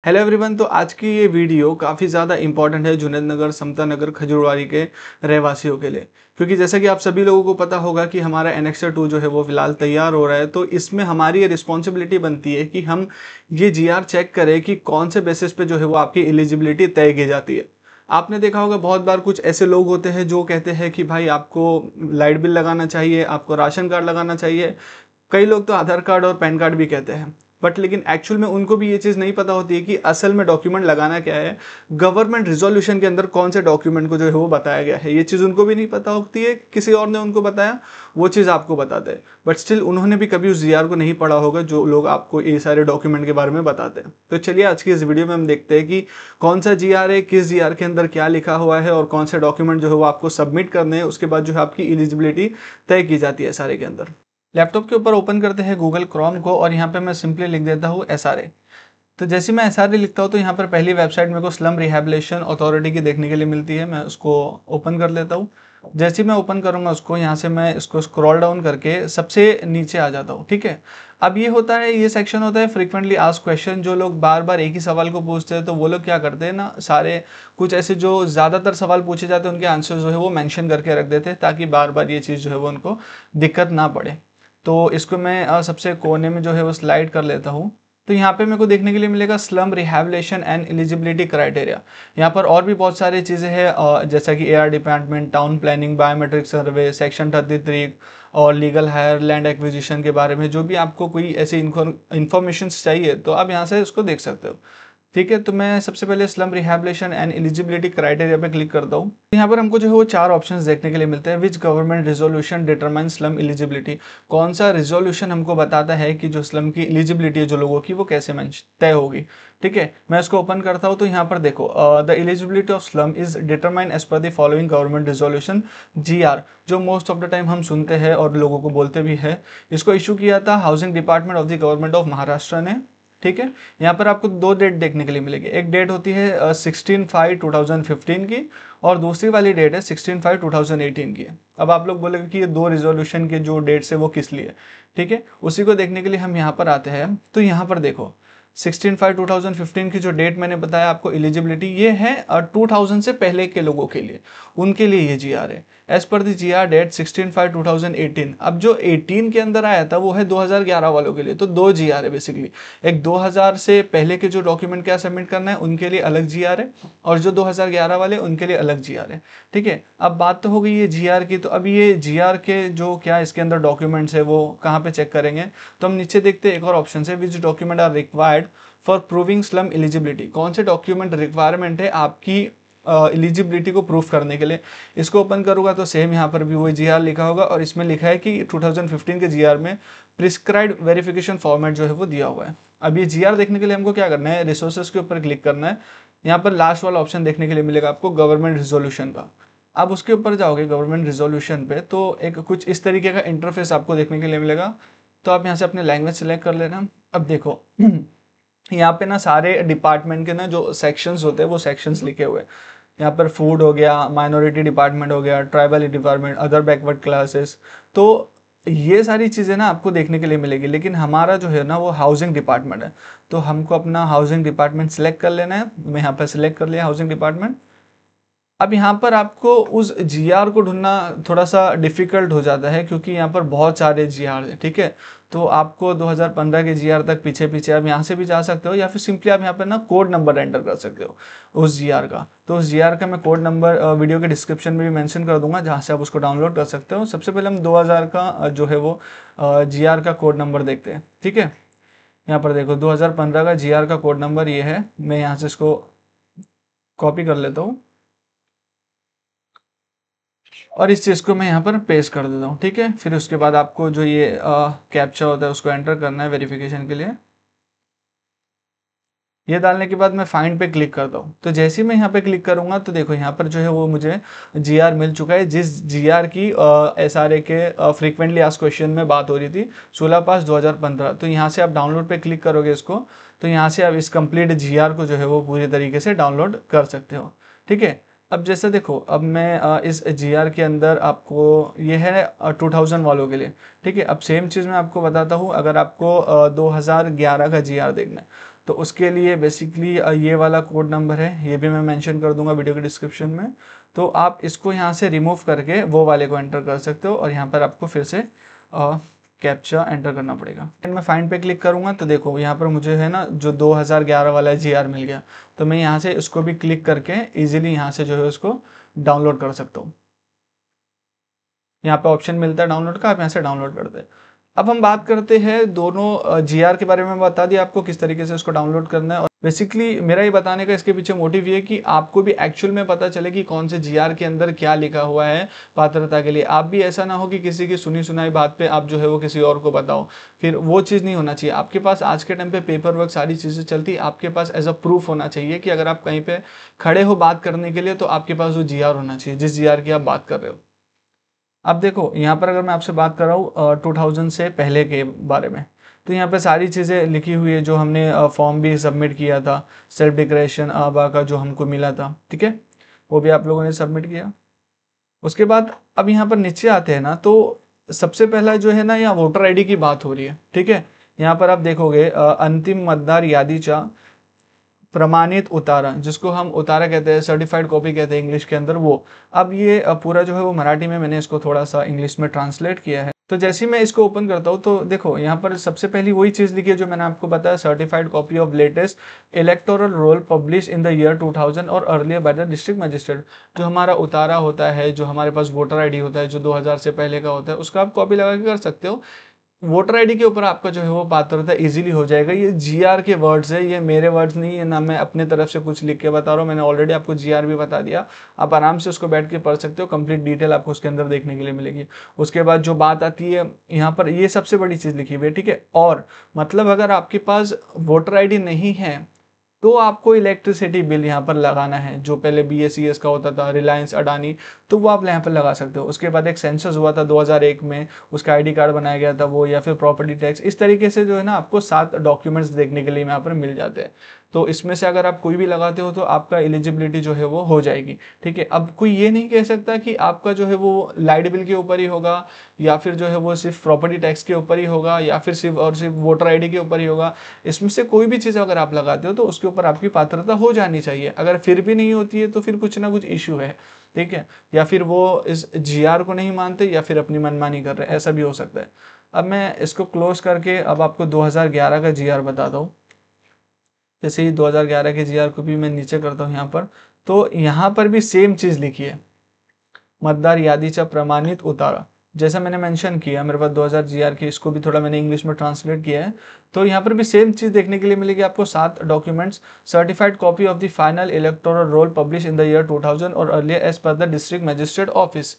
Hello everyone. तो आज की ये वीडियो काफ़ी ज़्यादा इंपॉर्टेंट है जुनैद नगर, समता नगर, खजूरवाड़ी के रहवासियों के लिए, क्योंकि जैसा कि आप सभी लोगों को पता होगा कि हमारा एनेक्सर 2 जो है वो फिलहाल तैयार हो रहा है। तो इसमें हमारी ये रिस्पॉन्सिबिलिटी बनती है कि हम ये जीआर चेक करें कि कौन से बेसिस पे जो है वो आपकी एलिजिबिलिटी तय की जाती है। आपने देखा होगा बहुत बार कुछ ऐसे लोग होते हैं जो कहते हैं कि भाई आपको लाइट बिल लगाना चाहिए, आपको राशन कार्ड लगाना चाहिए, कई लोग तो आधार कार्ड और पैन कार्ड भी कहते हैं। बट लेकिन एक्चुअल में उनको भी ये चीज़ नहीं पता होती है कि असल में डॉक्यूमेंट लगाना क्या है, गवर्नमेंट रिजोल्यूशन के अंदर कौन से डॉक्यूमेंट को जो है वो बताया गया है। ये चीज़ उनको भी नहीं पता होती है, किसी और ने उनको बताया, वो चीज़ आपको बताते हैं। बट स्टिल उन्होंने भी कभी उस जीआर को नहीं पढ़ा होगा जो लोग आपको ये सारे डॉक्यूमेंट के बारे में बताते हैं। तो चलिए आज की इस वीडियो में हम देखते हैं कि कौन सा जीआर है, किस जीआर के अंदर क्या लिखा हुआ है और कौन से डॉक्यूमेंट जो है वो आपको सबमिट करने हैं। उसके बाद जो है आपकी एलिजिबिलिटी तय की जाती है सारे के अंदर। लैपटॉप के ऊपर ओपन करते हैं गूगल क्रोम को और यहाँ पे मैं सिंपली लिख देता हूँ एसआरए। तो जैसे मैं एसआरए लिखता हूँ तो यहाँ पर पहली वेबसाइट मेरे को स्लम रिहैबिलिटेशन अथॉरिटी की देखने के लिए मिलती है। मैं उसको ओपन कर लेता हूँ। जैसे ही मैं ओपन करूँगा उसको, यहाँ से मैं इसको स्क्रॉल डाउन करके सबसे नीचे आ जाता हूँ। ठीक है, अब ये होता है, ये सेक्शन होता है फ्रीक्वेंटली आस्क्ड क्वेश्चन। जो लोग बार बार एक ही सवाल को पूछते हैं तो वो लोग क्या करते हैं ना, सारे कुछ ऐसे जो ज़्यादातर सवाल पूछे जाते हैं उनके आंसर जो है वो मेंशन करके रख देते हैं, ताकि बार बार ये चीज़ जो है वो उनको दिक्कत ना पड़े। तो इसको मैं सबसे कोने में जो है वो स्लाइड कर लेता हूँ। तो यहाँ पे मेरे को देखने के लिए मिलेगा slum rehabilitation and eligibility criteria. यहाँ पर और भी बहुत सारी चीज़ें हैं, जैसा कि AR department, town planning, biometric survey, section 33 और लीगल हायर, लैंड एक्विजिशन के बारे में जो भी आपको कोई ऐसी इन्फॉर्मेशन चाहिए तो आप यहाँ से उसको देख सकते हो। ठीक है, तो मैं सबसे पहले slum rehabilitation and eligibility criteria पे क्लिक करता हूँ। यहाँ पर हमको जो है वो 4 ऑप्शंस देखने के लिए मिलते हैं। Which government resolution determine slum eligibility, कौन सा रिजोल्यूशन हमको बताता है कि जो स्लम की एलिजिबिलिटी है जो लोगों की वो कैसे तय होगी। ठीक है, मैं इसको ओपन करता हूँ तो यहाँ पर देखो, the eligibility of slum is determine as per the following government resolution GR, जो मोस्ट ऑफ द टाइम हम सुनते हैं और लोगों को बोलते भी है। इसको इशू किया था housing department of the government of Maharashtra ने। ठीक है, यहाँ पर आपको 2 डेट देखने के लिए मिलेगी। एक डेट होती है 16/5/2015 की और दूसरी वाली डेट है 16/5/2018 की। अब आप लोग बोलेंगे कि ये 2 रिजोल्यूशन के जो डेट्स है वो किस लिए। ठीक है, उसी को देखने के लिए हम यहाँ पर आते हैं। तो यहाँ पर देखो 16/5/2015 की जो डेट मैंने बताया आपको एलिजिबिलिटी, ये है 2000 से पहले के लोगों के लिए, उनके लिए ये जीआर है। As per the GR date 16/5/2018। अब जो 18 के अंदर आया था वो है 2011 वालों के लिए। तो 2 जीआर है बेसिकली, एक 2000 से पहले के जो डॉक्यूमेंट क्या सबमिट करना है उनके लिए अलग जीआर है, और जो 2011 वाले उनके लिए अलग जीआर है। ठीक है, अब बात तो हो गई ये जीआर की। तो अभी ये जीआर के जो क्या इसके अंदर डॉक्यूमेंट्स है वो कहाँ पे चेक करेंगे, तो हम नीचे देखते हैं एक और ऑप्शन है, which document are required for proving slum eligibility, कौन से डॉक्यूमेंट रिक्वायरमेंट है आपकी एलिजिबिलिटी को प्रूफ करने के लिए। इसको ओपन करूंगा तो सेम यहाँ पर भी वही जीआर लिखा होगा और इसमें लिखा है कि 2015 के जीआर में प्रिस्क्राइब्ड वेरिफिकेशन फॉर्मेट जो है वो दिया हुआ है। अब ये जीआर देखने के लिए हमको क्या करना है, रिसोर्सेज के ऊपर क्लिक करना है। यहाँ पर लास्ट वाला ऑप्शन देखने के लिए मिलेगा आपको गवर्नमेंट रिजोल्यूशन का। अब उसके ऊपर जाओगे गवर्नमेंट रिजोल्यूशन पे तो एक कुछ इस तरीके का इंटरफेस आपको देखने के लिए मिलेगा। तो आप यहाँ से अपने लैंग्वेज सेलेक्ट कर लेना। अब देखो यहाँ पे ना सारे डिपार्टमेंट के ना जो सेक्शंस होते हैं वो सेक्शंस लिखे हुए हैं। यहाँ पर फूड हो गया, माइनॉरिटी डिपार्टमेंट हो गया, tribal department, other backward classes. तो ये सारी चीज़ें ना आपको देखने के लिए मिलेगी, लेकिन हमारा जो है ना वो हाउसिंग डिपार्टमेंट है। तो हमको अपना हाउसिंग डिपार्टमेंट सेलेक्ट कर लेना है। मैं यहाँ पर सेलेक्ट कर लिया हाउसिंग डिपार्टमेंट। अब यहाँ पर आपको उस जीआर को ढूंढना थोड़ा सा डिफिकल्ट हो जाता है, क्योंकि यहाँ पर बहुत सारे जीआर हैं। ठीक है, तो आपको 2015 के जीआर तक पीछे पीछे आप यहाँ से भी जा सकते हो, या फिर सिंपली आप यहाँ पर ना कोड नंबर एंटर कर सकते हो उस जीआर का। तो उस जीआर का मैं कोड नंबर वीडियो के डिस्क्रिप्शन में भी मेंशन कर दूंगा, जहाँ से आप उसको डाउनलोड कर सकते हो। सबसे पहले हम 2000 का जो है वो जीआर का कोड नंबर देखते हैं। ठीक है, यहाँ पर देखो 2015 का जीआर का कोड नंबर ये है। मैं यहाँ से इसको कॉपी कर लेता हूँ और इस चीज़ को मैं यहाँ पर पेस्ट कर देता हूँ। ठीक है, फिर उसके बाद आपको जो ये कैप्चा होता है उसको एंटर करना है वेरिफिकेशन के लिए। ये डालने के बाद मैं फाइंड पे क्लिक करता हूँ। तो जैसे ही मैं यहाँ पे क्लिक करूँगा तो देखो यहाँ पर जो है वो मुझे जीआर मिल चुका है, जिस जीआर की एसआरए के फ्रीक्वेंटली आस्क्ड क्वेश्चन में बात हो रही थी 16/5/2015। तो यहाँ से आप डाउनलोड पे क्लिक करोगे इसको, तो यहाँ से आप इस कंप्लीट जीआर को जो है वो पूरी तरीके से डाउनलोड कर सकते हो। ठीक है, अब जैसे देखो, अब मैं इस जीआर के अंदर आपको ये है 2000 वालों के लिए। ठीक है, अब सेम चीज़ मैं आपको बताता हूँ। अगर आपको 2011 का जीआर देखना है तो उसके लिए बेसिकली ये वाला कोड नंबर है, ये भी मैं मेंशन कर दूंगा वीडियो के डिस्क्रिप्शन में। तो आप इसको यहाँ से रिमूव करके वो वाले को एंटर कर सकते हो और यहाँ पर आपको फिर से कैप्चा एंटर करना पड़ेगा। मैं फाइंड पे क्लिक करूंगा तो देखो यहाँ पर मुझे है ना जो 2011 वाला GR मिल गया। तो मैं यहाँ से इसको भी क्लिक करके इजीली यहाँ से जो है उसको डाउनलोड कर सकता हूँ। यहाँ पे ऑप्शन मिलता है डाउनलोड का, आप यहाँ से डाउनलोड कर दे। अब हम बात करते हैं दोनों GR के बारे में। बता दिया आपको किस तरीके से उसको डाउनलोड करना है। और बेसिकली मेरा ये बताने का इसके पीछे मोटिव ये है कि आपको भी एक्चुअल में पता चले कि कौन से GR के अंदर क्या लिखा हुआ है पात्रता के लिए। आप भी ऐसा ना हो कि किसी की सुनी सुनाई बात पे आप जो है वो किसी और को बताओ, फिर वो चीज़ नहीं होना चाहिए। आपके पास आज के टाइम पे पेपर वर्क सारी चीज़ें चलती, आपके पास एज अ प्रूफ होना चाहिए कि अगर आप कहीं पे खड़े हो बात करने के लिए तो आपके पास वो GR होना चाहिए जिस GR की आप बात कर रहे हो। अब देखो यहाँ पर अगर मैं आपसे बात कर रहा हूँ 2000 से पहले के बारे में, तो यहाँ पे सारी चीज़ें लिखी हुई है जो हमने फॉर्म भी सबमिट किया था, सेल्फ डिक्लेरेशन आबा का जो हमको मिला था, ठीक है, वो भी आप लोगों ने सबमिट किया। उसके बाद अब यहाँ पर नीचे आते हैं ना, तो सबसे पहला जो है ना यहाँ वोटर ID की बात हो रही है, ठीक है। यहाँ पर आप देखोगे अंतिम मतदार यादीचा प्रमाणित उतारा, जिसको हम उतारा कहते हैं, सर्टिफाइड कॉपी कहते हैं इंग्लिश के अंदर, वो अब ये पूरा जो है वो मराठी में मैंने इसको थोड़ा सा इंग्लिश में ट्रांसलेट किया है। तो जैसे ही मैं इसको ओपन करता हूँ तो देखो यहाँ पर सबसे पहली वही चीज़ लिखी है जो मैंने आपको बताया, certified copy of latest electoral roll publish in the year 2000 और earlier by the district magistrate. जो हमारा उतारा होता है, जो हमारे पास वोटर ID होता है जो 2000 से पहले का होता है, उसका आप कॉपी लगा के कर सकते हो। वोटर ID के ऊपर आपका जो है वो पात्रता इजीली हो जाएगा। ये GR के वर्ड्स है, ये मेरे वर्ड्स नहीं है ना, मैं अपने तरफ से कुछ लिख के बता रहा हूँ। मैंने ऑलरेडी आपको GR भी बता दिया, आप आराम से उसको बैठ के पढ़ सकते हो, कंप्लीट डिटेल आपको उसके अंदर देखने के लिए मिलेगी। उसके बाद जो बात आती है यहाँ पर, ये सबसे बड़ी चीज़ लिखी हुई है, ठीक है। और मतलब अगर आपके पास वोटर ID नहीं है तो आपको इलेक्ट्रिसिटी बिल यहाँ पर लगाना है, जो पहले BSES का होता था, रिलायंस, अडानी, तो वो आप यहाँ पर लगा सकते हो। उसके बाद एक सेंसस हुआ था 2001 में, उसका ID कार्ड बनाया गया था वो, या फिर प्रॉपर्टी टैक्स। इस तरीके से जो है ना आपको 7 डॉक्यूमेंट्स देखने के लिए यहाँ पर मिल जाते हैं। तो इसमें से अगर आप कोई भी लगाते हो तो आपका एलिजिबिलिटी जो है वो हो जाएगी, ठीक है। अब कोई ये नहीं कह सकता कि आपका जो है वो लाइट बिल के ऊपर ही होगा, या फिर जो है वो सिर्फ प्रॉपर्टी टैक्स के ऊपर ही होगा, या फिर सिर्फ और सिर्फ वोटर ID के ऊपर ही होगा। इसमें से कोई भी चीज़ अगर आप लगाते हो तो उसके ऊपर आपकी पात्रता हो जानी चाहिए। अगर फिर भी नहीं होती है तो फिर कुछ ना कुछ इश्यू है, ठीक है, या फिर वो इस GR को नहीं मानते या फिर अपनी मनमानी कर रहे हैं, ऐसा भी हो सकता है। अब मैं इसको क्लोज करके अब आपको 2011 का GR बताता हूँ। जैसे ही 2011 के GR को भी मैं नीचे करता हूँ यहाँ पर, तो यहाँ पर भी सेम चीज़ लिखी है, मतदार यादीचा प्रमाणित उतारा। जैसा मैंने मेंशन किया मेरे पास 2000 GR की, इसको भी थोड़ा मैंने इंग्लिश में ट्रांसलेट किया है। तो यहाँ पर भी सेम चीज़ देखने के लिए मिलेगी आपको, 7 documents, certified copy of the final electoral roll publish in the year 2000 और earlier as per the district magistrate office.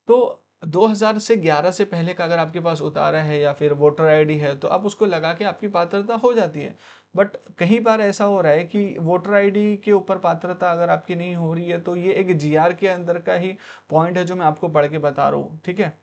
तो 2000 से 11 से पहले का अगर आपके पास उतारा है या फिर वोटर ID है तो आप उसको लगा के आपकी पात्रता हो जाती है। बट कई बार ऐसा हो रहा है कि वोटर ID के ऊपर पात्रता अगर आपकी नहीं हो रही है, तो ये एक GR के अंदर का ही पॉइंट है जो मैं आपको पढ़ के बता रहा हूँ, ठीक है।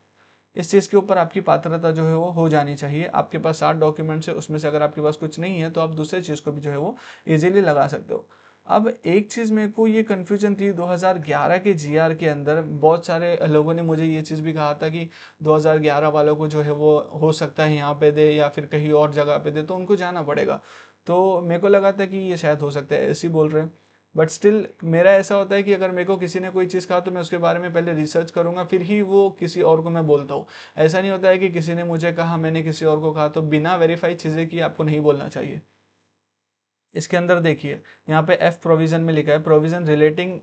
इस चीज़ के ऊपर आपकी पात्रता जो है वो हो जानी चाहिए। आपके पास 7 डॉक्यूमेंट्स है, उसमें से अगर आपके पास कुछ नहीं है तो आप दूसरे चीज़ को भी जो है वो इजीली लगा सकते हो। अब एक चीज़ मेरे को ये कन्फ्यूजन थी 2011 के GR के अंदर, बहुत सारे लोगों ने मुझे ये चीज़ भी कहा था कि 2011 वालों को जो है वो हो सकता है यहाँ पे दे या फिर कहीं और जगह पे दे, तो उनको जाना पड़ेगा। तो मेरे को लगा था कि ये शायद हो सकता है, ऐसे ही बोल रहे हैं। बट स्टिल मेरा ऐसा होता है कि अगर मेरे को किसी ने कोई चीज़ कहा तो मैं उसके बारे में पहले रिसर्च करूंगा, फिर ही वो किसी और को मैं बोलता हूँ। ऐसा नहीं होता है कि किसी ने मुझे कहा, मैंने किसी और को कहा, तो बिना वेरीफाई चीज़ें की आपको नहीं बोलना चाहिए। इसके अंदर देखिए यहाँ पे F प्रोविजन में लिखा है, provision relating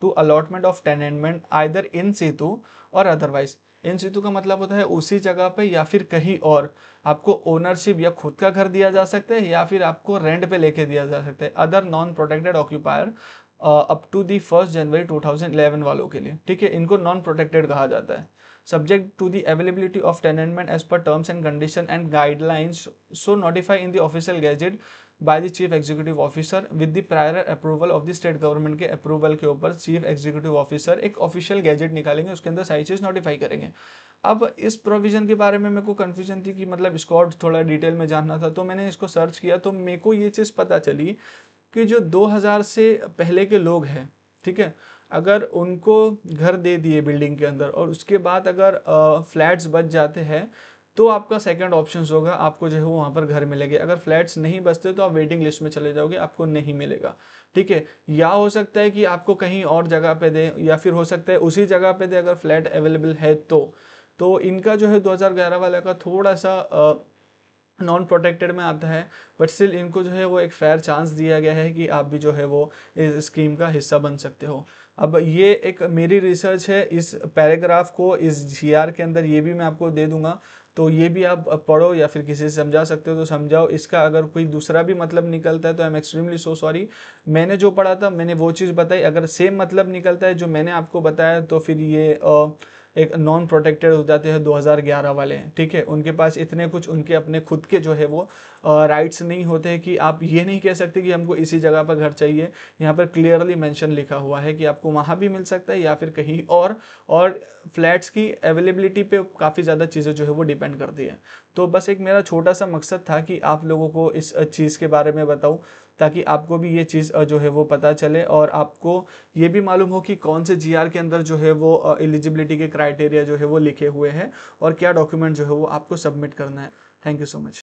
to allotment of tenement either in situ or otherwise. इन सितु का मतलब होता है उसी जगह पे या फिर कहीं और आपको ओनरशिप या खुद का घर दिया जा सकता है या फिर आपको रेंट पे लेके दिया जा सकता है। Other non protected occupier up to the 1 January 2011 वालों के लिए, ठीक है, इनको नॉन प्रोटेक्टेड कहा जाता है। Subject to the availability of tenement as per terms and condition and guidelines so notified in the official gazette by the chief executive officer with the prior approval of the state government के approval के ऊपर chief executive officer एक official gazette निकालेंगे, उसके अंदर सारी चीज़ notify करेंगे। अब इस प्रोविजन के बारे में मेरे को कन्फ्यूजन थी कि मतलब इसको और थोड़ा डिटेल में जानना था, तो मैंने इसको सर्च किया तो मेरे को ये चीज़ पता चली कि जो 2000 से पहले के लोग हैं, ठीक है, अगर उनको घर दे दिए बिल्डिंग के अंदर और उसके बाद अगर फ्लैट्स बच जाते हैं तो आपका सेकंड ऑप्शन होगा, आपको जो है वो वहाँ पर घर मिलेंगे। अगर फ्लैट्स नहीं बचते तो आप वेटिंग लिस्ट में चले जाओगे, आपको नहीं मिलेगा, ठीक है। या हो सकता है कि आपको कहीं और जगह पे दे, या फिर हो सकता है उसी जगह पे दे अगर फ्लैट अवेलेबल है तो इनका जो है 2011 वाला का थोड़ा सा नॉन प्रोटेक्टेड में आता है, बट स्टिल इनको जो है वो एक फेयर चांस दिया गया है कि आप भी जो है वो इस स्कीम का हिस्सा बन सकते हो। अब ये एक मेरी रिसर्च है, इस पैराग्राफ को इस जीआर के अंदर ये भी मैं आपको दे दूंगा, तो ये भी आप पढ़ो या फिर किसी से समझा सकते हो तो समझाओ। इसका अगर कोई दूसरा भी मतलब निकलता है तो I am extremely so sorry. मैंने जो पढ़ा था मैंने वो चीज़ बताई, अगर सेम मतलब निकलता है जो मैंने आपको बताया तो फिर ये एक नॉन प्रोटेक्टेड हो जाते हैं 2011 वाले, ठीक है। उनके पास इतने कुछ उनके अपने खुद के जो है वो राइट्स नहीं होते हैं कि आप ये नहीं कह सकते कि हमको इसी जगह पर घर चाहिए। यहाँ पर क्लियरली मेंशन लिखा हुआ है कि आपको वहाँ भी मिल सकता है या फिर कहीं और फ्लैट्स की अवेलेबिलिटी पे काफ़ी ज़्यादा चीज़ें जो है वो डिपेंड करती है। तो बस एक मेरा छोटा सा मकसद था कि आप लोगों को इस चीज़ के बारे में बताऊँ, ताकि आपको भी ये चीज़ जो है वो पता चले और आपको ये भी मालूम हो कि कौन से जीआर के अंदर जो है वो एलिजिबिलिटी के क्राइटेरिया जो है वो लिखे हुए हैं और क्या डॉक्यूमेंट जो है वो आपको सबमिट करना है। Thank you so much.